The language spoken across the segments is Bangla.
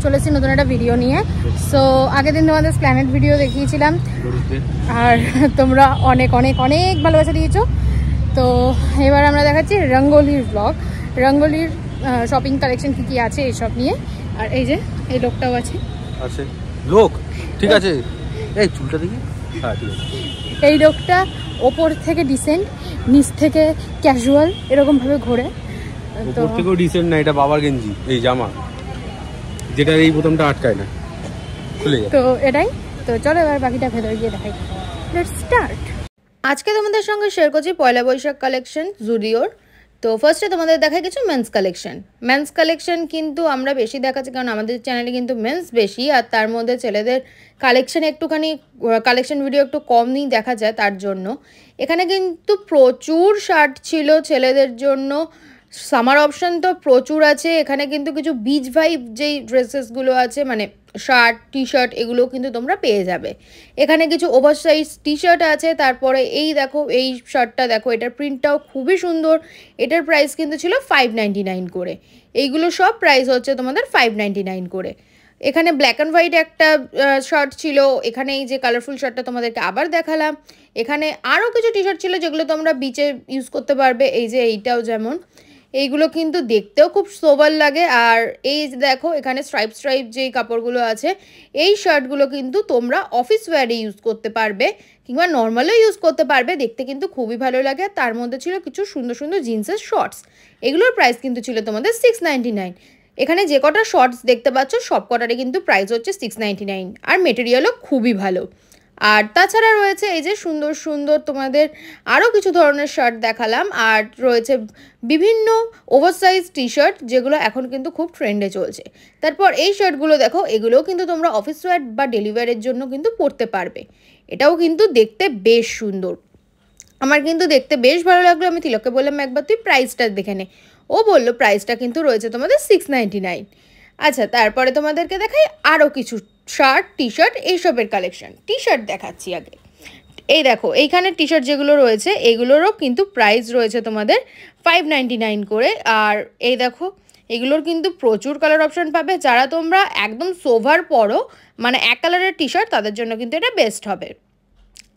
চলে এসেছি নতুন একটা ভিডিও নিয়ে। সো আগের দিন তোমাদের প্ল্যানেট ভিডিও দেখিয়েছিলাম আর তোমরা অনেক অনেক অনেক ভালোবাসা দিয়েছো। তো এবার আমরা দেখাচ্ছি রঙ্গোলির ব্লগ, রঙ্গোলির শপিং কালেকশন কী কী আছে এইসব নিয়ে। আর এই যে এই লোকটাও আছে লোক, ঠিক আছে এই চুলটা দেখি। হ্যাঁ ঠিক আছে। এই লোকটা ওপর থেকে ডিসেন্ট, নিচ থেকে ক্যাজুয়াল এরকমভাবে ঘোরে। ওপর থেকেও ডিসেন্ট না, এটা বাবার গেঞ্জি, এই জামা যেটা এই বোতামটা আটকায় না, খুলে যায়। তো এটাই তো, চলো এবার বাকিটা ভেতরে গিয়ে দেখাই। Let's start. আজকে তোমাদের সঙ্গে শেয়ার করছি পয়লা বৈশাখ কালেকশন জুডিওর। তো ফার্স্টে তোমাদের দেখাই কিছু মেন্স কালেকশন। মেন্স কালেকশন কিন্তু আমরা বেশি দেখাচ্ছি কারণ আমাদের চ্যানেলে কিন্তু মেন্স বেশি, আর তার মধ্যে ছেলেদের কালেকশন একটুখানি কালেকশন ভিডিও একটু কমই দেখা যায়, তার জন্য এখানে কিন্তু প্রচুর শার্ট ছিল ছেলেদের জন্য। সামার অপশন তো প্রচুর আছে এখানে, কিন্তু কিছু বিচ ভাইব যেই ড্রেসেসগুলো আছে মানে শার্ট টি শার্ট এগুলো কিন্তু তোমরা পেয়ে যাবে। এখানে কিছু ওভারসাইজ টি শার্ট আছে, তারপরে এই দেখো এই শার্টটা দেখো, এটার প্রিন্টটাও খুবই সুন্দর। এটার প্রাইস কিন্তু ছিল 599 করে। এইগুলো সব প্রাইস হচ্ছে তোমাদের 599 করে। এখানে ব্ল্যাক অ্যান্ড হোয়াইট একটা শার্ট ছিল, এখানে এই যে কালারফুল শার্টটা তোমাদেরকে আবার দেখালাম। এখানে আরও কিছু টি শার্ট ছিল যেগুলো তোমরা বিচে ইউজ করতে পারবে, এই যে এইটাও যেমন, এইগুলো কিন্তু দেখতেও খুব সোবার লাগে। আর এই দেখো এখানে স্ট্রাইপ স্ট্রাইপ যেই কাপড়গুলো আছে, এই শার্টগুলো কিন্তু তোমরা অফিস ওয়্যারে ইউজ করতে পারবে কিংবা নর্মালও ইউজ করতে পারবে, দেখতে কিন্তু খুবই ভালো লাগে। তার মধ্যে ছিল কিছু সুন্দর সুন্দর জিন্সের শর্টস, এগুলোর প্রাইস কিন্তু ছিল তোমাদের 699। এখানে যে কটা শর্টস দেখতে পাচ্ছ সব কটারই কিন্তু প্রাইস হচ্ছে 699, আর মেটেরিয়ালও খুবই ভালো। আর তাছাড়া রয়েছে এই যে সুন্দর সুন্দর তোমাদের আরও কিছু ধরনের শার্ট দেখালাম, আর রয়েছে বিভিন্ন ওভারসাইজ টি শার্ট যেগুলো এখন কিন্তু খুব ট্রেন্ডে চলছে। তারপর এই শার্টগুলো দেখো, এগুলোও কিন্তু তোমরা অফিস ওয়্যার বা ডেলিভারির জন্য কিন্তু পরতে পারবে। এটাও কিন্তু দেখতে বেশ সুন্দর, আমার কিন্তু দেখতে বেশ ভালো লাগলো। আমি তিলককে বললাম একবার তুই প্রাইসটা দেখে নে, ও বললো প্রাইসটা কিন্তু রয়েছে তোমাদের 699। আচ্ছা, তারপরে তোমাদেরকে দেখাই আরও কিছু শার্ট টি শার্ট এইসবের কালেকশন। টি শার্ট দেখাচ্ছি আগে। এই দেখো এইখানে টি শার্ট যেগুলো রয়েছে এগুলোরও কিন্তু প্রাইস রয়েছে তোমাদের 599 করে। আর এই দেখো এগুলোর কিন্তু প্রচুর কালার অপশন পাবে। যারা তোমরা একদম সোভার পরো মানে এক কালারের টি শার্ট, তাদের জন্য কিন্তু এটা বেস্ট হবে।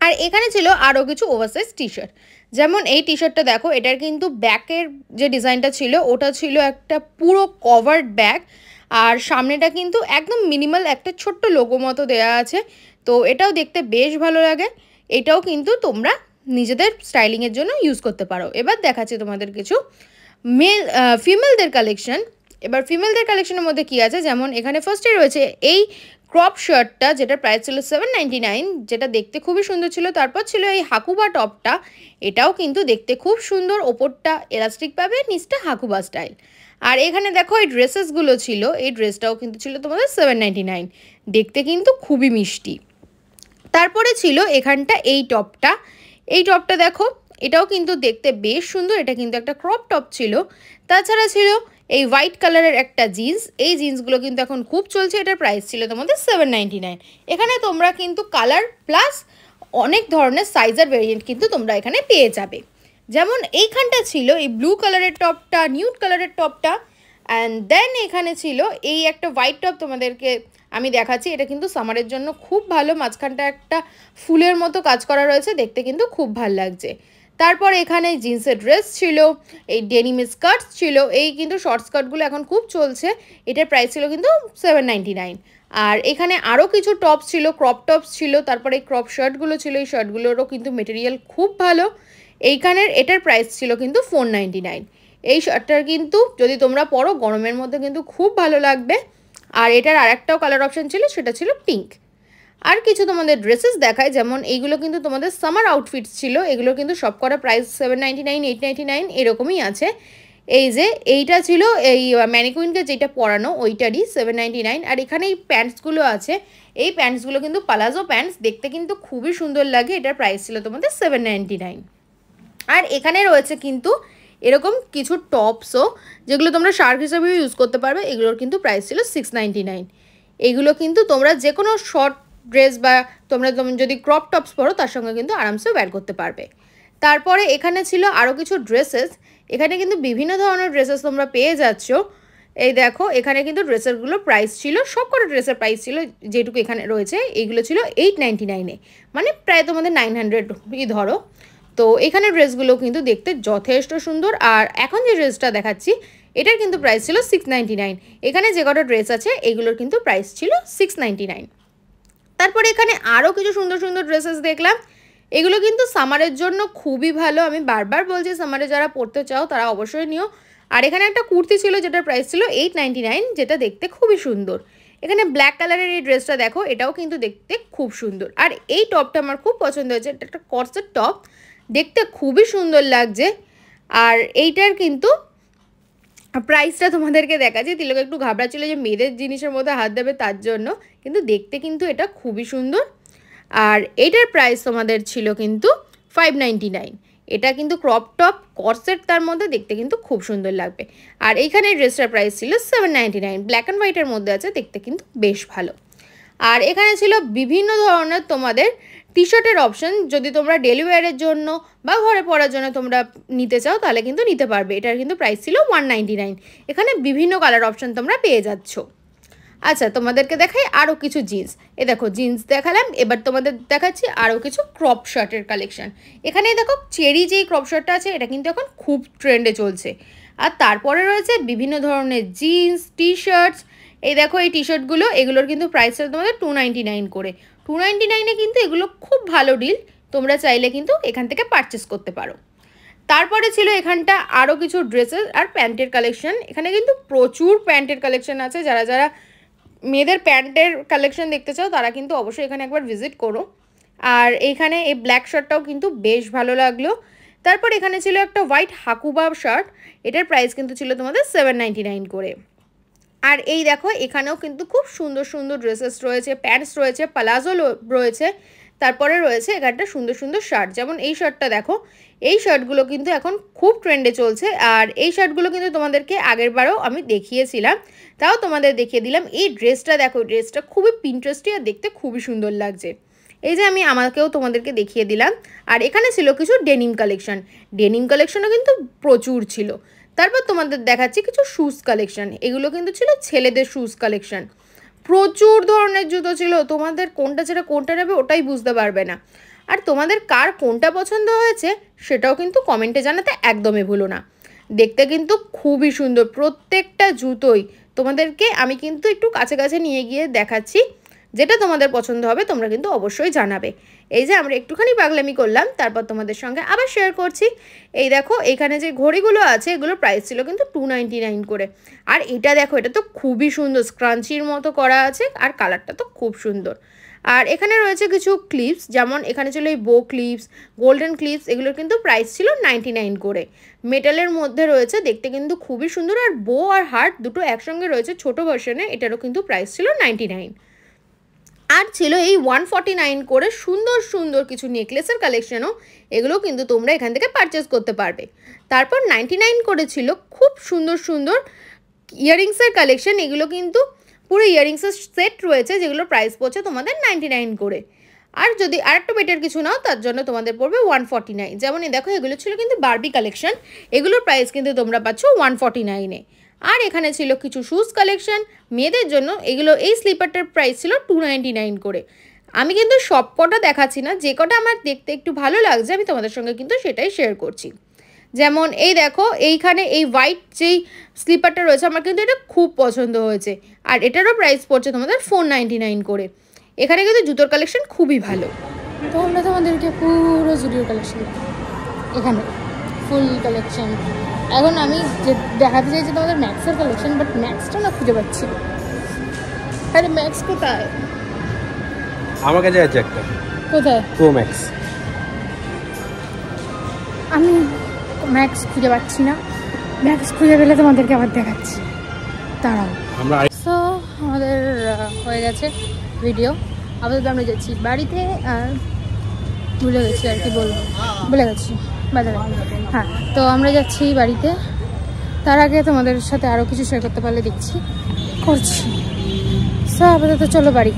আর এখানে ছিল আরও কিছু ওভারসাইজ টি শার্ট, যেমন এই টি শার্টটা দেখো, এটার কিন্তু ব্যাকের যে ডিজাইনটা ছিল ওটা ছিল একটা পুরো কভার্ড ব্যাক, আর সামনেটা কিন্তু একদম মিনিমাল একটা ছোট্ট লোগো মতো দেওয়া আছে। তো এটাও দেখতে বেশ ভালো লাগে, এটাও কিন্তু তোমরা নিজেদের স্টাইলিংয়ের জন্য ইউজ করতে পারো। এবার দেখাচ্ছি তোমাদের কিছু ফিমেলদের কালেকশন। এবার ফিমেলদের কালেকশনের মধ্যে কী আছে, যেমন এখানে ফার্স্টে রয়েছে এই ক্রপ শার্টটা যেটার প্রাইস ছিল 799, যেটা দেখতে খুবই সুন্দর ছিল। তারপর ছিল এই হাকুবা টপটা, এটাও কিন্তু দেখতে খুব সুন্দর, ওপরটা এলাস্টিক পাবে, নিচটা হাকুবা স্টাইল। আর এখানে দেখো এই ড্রেসেসগুলো ছিল, এই ড্রেসটাও কিন্তু ছিল তোমাদের 799, দেখতে কিন্তু খুবই মিষ্টি। তারপরে ছিল এখানটা এই টপটা, এই টপটা দেখো, এটাও কিন্তু দেখতে বেশ সুন্দর, এটা কিন্তু একটা ক্রপ টপ ছিল। তাছাড়া ছিল এই হোয়াইট কালারের একটা জিন্স, এই জিন্সগুলো কিন্তু এখন খুব চলছে, এটার প্রাইস ছিল তোমাদের 799। এখানে তোমরা কিন্তু কালার প্লাস অনেক ধরনের সাইজের ভেরিয়েন্ট কিন্তু তোমরা এখানে পেয়ে যাবে। যেমন এইখানটা ছিল এই ব্লু কালারের টপটা, নিউড কালারের টপটা, অ্যান্ড দেন এখানে ছিল এই একটা হোয়াইট টপ তোমাদেরকে আমি দেখাচ্ছি। এটা কিন্তু সামারের জন্য খুব ভালো, মাঝখানটা একটা ফুলের মতো কাজ করা রয়েছে, দেখতে কিন্তু খুব ভালো লাগছে। তারপর এখানে জিন্সের ড্রেস ছিল, এই ডেনিম স্কার্টস ছিল, এই কিন্তু শর্ট স্কার্টগুলো এখন খুব চলছে, এটার প্রাইস ছিল কিন্তু 799। আর এখানে আরও কিছু টপস ছিল, ক্রপ টপস ছিল, তারপরে এই ক্রপ শার্টগুলো ছিল, এই শার্টগুলোরও কিন্তু মেটেরিয়াল খুব ভালো। এইখানের এটার প্রাইস ছিল কিন্তু 499। এই শার্টটার কিন্তু যদি তোমরা পরো গরমের মধ্যে কিন্তু খুব ভালো লাগবে। আর এটার আরেকটাও কালার অপশান ছিল, সেটা ছিল পিঙ্ক। আর কিছু তোমাদের ড্রেসেস দেখায়, যেমন এইগুলো কিন্তু তোমাদের সামার আউটফিটস ছিল, এগুলো কিন্তু সব করা প্রাইস 799, 899 এরকমই আছে। এই যে এইটা ছিল এই ম্যানিকুইনকে যেটা পরানো ওইটারই 799। আর এখানে এই প্যান্টসগুলো আছে, এই প্যান্টসগুলো কিন্তু পালাজো প্যান্টস, দেখতে কিন্তু খুবই সুন্দর লাগে, এটার প্রাইস ছিল তোমাদের 799। আর এখানে রয়েছে কিন্তু এরকম কিছু টপসও যেগুলো তোমরা শার্ট হিসাবেও ইউজ করতে পারবে, এগুলোর কিন্তু প্রাইস ছিল 699। এগুলো কিন্তু তোমরা যে কোনো শর্ট ড্রেস বা তোমরা যদি ক্রপ টপস পরো তার সঙ্গে কিন্তু আরামসে ওয়্যার করতে পারবে। তারপরে এখানে ছিল আরও কিছু ড্রেসেস, এখানে কিন্তু বিভিন্ন ধরনের ড্রেসেস তোমরা পেয়ে যাচ্ছ। এই দেখো এখানে কিন্তু ড্রেসেরগুলো প্রাইস ছিল, সবকটা ড্রেসের প্রাইস ছিল যেটুকু এখানে রয়েছে এইগুলো ছিল 899-এ, মানে প্রায় তোমাদের 900 ধরো। তো এখানে ড্রেসগুলো কিন্তু দেখতে যথেষ্ট সুন্দর। আর এখন যে ড্রেসটা দেখাচ্ছি এটার কিন্তু প্রাইস ছিল 699। এখানে যে কটা ড্রেস আছে এগুলোর কিন্তু প্রাইস ছিল 699। তারপরে এখানে আরও কিছু সুন্দর সুন্দর ড্রেসেস দেখলাম। এগুলো কিন্তু সামারের জন্য খুবই ভালো, আমি বারবার বলছি সামারে যারা পরতে চাও তারা অবশ্যই নিও। আর এখানে একটা কুর্তি ছিল যেটার প্রাইস ছিল 899, যেটা দেখতে খুবই সুন্দর। এখানে ব্ল্যাক কালারের এই ড্রেসটা দেখো, এটাও কিন্তু দেখতে খুব সুন্দর। আর এই টপটা আমার খুব পছন্দ হয়েছে, এটা একটা কর্সেট টপ, দেখতে খুবই সুন্দর লাগছে। আর এইটার কিন্তু প্রাইসটা তোমাদেরকে দেখাচ্ছি। তিলক একটু ঘাবড়াচ্ছিল যে মেয়েদের জিনিসের মধ্যে হাত দেবে তার জন্য, কিন্তু দেখতে কিন্তু এটা খুবই সুন্দর। আর এইটার প্রাইস তোমাদের ছিল কিন্তু 599। এটা কিন্তু ক্রপ টপ কর্সেট, তার মধ্যে দেখতে কিন্তু খুব সুন্দর লাগবে। আর এইখানে ড্রেসটার প্রাইস ছিল 799, ব্ল্যাক অ্যান্ড হোয়াইটের মধ্যে আছে, দেখতে কিন্তু বেশ ভালো। আর এখানে ছিল বিভিন্ন ধরনের তোমাদের টি শার্টের অপশন, যদি তোমরা ডেলি ওয়্যারের জন্য বা ঘরে পরার জন্য তোমরা নিতে চাও তাহলে কিন্তু নিতে পারবে। এটার কিন্তু প্রাইস ছিল 199। এখানে বিভিন্ন কালার অপশন তোমরা পেয়ে যাচ্ছ। আচ্ছা, তোমাদেরকে দেখাই আরও কিছু জিন্স। এ দেখো জিন্স দেখালাম, এবার তোমাদের দেখাচ্ছি আরও কিছু ক্রপ শার্টের কালেকশন। এখানে দেখো চেরি যেই ক্রপ শার্টটা আছে এটা কিন্তু এখন খুব ট্রেন্ডে চলছে। আর তারপরে রয়েছে বিভিন্ন ধরনের জিন্স, টি শার্টস। এই দেখো এই টি শার্টগুলো, এগুলোর কিন্তু প্রাইসটা তোমাদের 299 করে। 299-এ কিন্তু এগুলো খুব ভালো ডিল, তোমরা চাইলে কিন্তু এখান থেকে পারচেস করতে পারো। তারপরে ছিল এখানটা আরও কিছু ড্রেসেস আর প্যান্টের কালেকশন। এখানে কিন্তু প্রচুর প্যান্টের কালেকশন আছে, যারা যারা মেয়েদের প্যান্টের কালেকশন দেখতে চাও তারা কিন্তু অবশ্যই এখানে একবার ভিজিট করো। আর এইখানে এই ব্ল্যাক শার্টটাও কিন্তু বেশ ভালো লাগলো। তারপর এখানে ছিল একটা হোয়াইট হাকুবা শার্ট, এটার প্রাইস কিন্তু ছিল তোমাদের 799 করে। আর এই দেখো এখানেও কিন্তু খুব সুন্দর সুন্দর ড্রেসেস রয়েছে, প্যান্টস রয়েছে, প্লাজো রয়েছে। তারপরে রয়েছে এখানটা সুন্দর সুন্দর শার্ট, যেমন এই শার্টটা দেখো, এই শার্টগুলো কিন্তু এখন খুব ট্রেন্ডে চলছে। আর এই শার্টগুলো কিন্তু তোমাদেরকে আগের বারেও আমি দেখিয়েছিলাম, তাও তোমাদের দেখিয়ে দিলাম। এই ড্রেসটা দেখো, ড্রেসটা খুবই পিন্টারেস্টি আর দেখতে খুবই সুন্দর লাগছে। এই যে আমি আমাকেও তোমাদেরকে দেখিয়ে দিলাম। আর এখানে ছিল কিছু ডেনিম কালেকশন, ডেনিম কালেকশনও কিন্তু প্রচুর ছিল। তারপর তোমাদের দেখাচ্ছি কিছু শুজ কালেকশন, এগুলো কিন্তু ছিল ছেলেদের শুজ কালেকশন। প্রচুর ধরনের জুতো ছিল, তোমাদের কোনটা ছেড়ে কোনটা নেবে ওটাই বুঝতে পারবে না। আর তোমাদের কার কোনটা পছন্দ হয়েছে সেটাও কিন্তু কমেন্টে জানাতে একদমই ভুলো না। দেখতে কিন্তু খুবই সুন্দর প্রত্যেকটা জুতোই। তোমাদেরকে আমি কিন্তু একটু কাছে কাছে নিয়ে গিয়ে দেখাচ্ছি, যেটা তোমাদের পছন্দ হবে তোমরা কিন্তু অবশ্যই জানাবে। এই যে আমরা একটুখানি পাগলামি করলাম, তারপর তোমাদের সঙ্গে আবার শেয়ার করছি। এই দেখো এখানে যে ঘড়িগুলো আছে এগুলোর প্রাইস ছিল কিন্তু 299 করে। আর এটা দেখো, এটা তো খুবই সুন্দর, স্ক্রাঞ্চির মতো করা আছে আর কালারটা তো খুব সুন্দর। আর এখানে রয়েছে কিছু ক্লিপস, যেমন এখানে ছিল এই বো ক্লিপস, গোল্ডেন ক্লিপস, এগুলোর কিন্তু প্রাইস ছিল 99 করে। মেটালের মধ্যে রয়েছে, দেখতে কিন্তু খুবই সুন্দর। আর বো আর হার্ট দুটো একসঙ্গে রয়েছে ছোট ভার্সনে, এটারও কিন্তু প্রাইস ছিল 99। আর ছিল এই 149 করে সুন্দর সুন্দর কিছু নেকলেসের কালেকশনও, এগুলো কিন্তু তোমরা এখান থেকে পারচেস করতে পারবে। তারপর 99 করে ছিল খুব সুন্দর সুন্দর ইয়াররিংসের কালেকশন, এগুলো কিন্তু পুরো ইয়াররিংসের সেট রয়েছে, যেগুলোর প্রাইস পড়ছে তোমাদের 99 করে। আর যদি আরেকটু বেটার কিছু নাও তার জন্য তোমাদের পড়বে 149। যেমন এই দেখো এগুলো ছিল কিন্তু বারবি কালেকশন, এগুলোর প্রাইস কিন্তু তোমরা পাচ্ছ 149-এ। আর এখানে ছিল কিছু শুজ কালেকশন মেয়েদের জন্য, এগুলো এই স্লিপারটার প্রাইস ছিল 299 করে। আমি কিন্তু সব কটা দেখাচ্ছি না, যে কটা আমার দেখতে একটু ভালো লাগছে আমি তোমাদের সঙ্গে কিন্তু সেটাই শেয়ার করছি। যেমন এই দেখো এইখানে এই হোয়াইট যেই স্লিপারটা রয়েছে আমার কিন্তু এটা খুব পছন্দ হয়েছে। আর এটারও প্রাইস পড়ছে তোমাদের 499 করে। এখানে কিন্তু জুতোর কালেকশন খুবই ভালো। তো আমরা তোমাদেরকে পুরো জুডিওর কালেকশন, এখানে ফুল কালেকশন। এখন আমি যে দেখাতে চাইছি তোমাদের ম্যাক্সের কালেকশন, বাট ম্যাক্সটা না খুঁজে পাচ্ছি। আরে ম্যাক্স কোথায়? আমার কাছে আছে একটা। কোথায়? Pro max. আমি ম্যাক্স খুঁজে পাচ্ছি না, ম্যাক্স খুঁজে পেলে তোমাদেরকে আবার দেখাচ্ছি, দাঁড়াও। সো আমাদের হয়ে গেছে ভিডিও, আপাতত আমরা যাচ্ছি বাড়িতে। আর ভুলে গেছি আর কি বলবো, ভুলে গেছি বাজারে। হ্যাঁ, তো আমরা যাচ্ছি বাড়িতে। তার আগে তোমাদের সাথে আরও কিছু শেয়ার করতে পারলে দেখছি করছি। সো আপাতত চলো বাড়ি।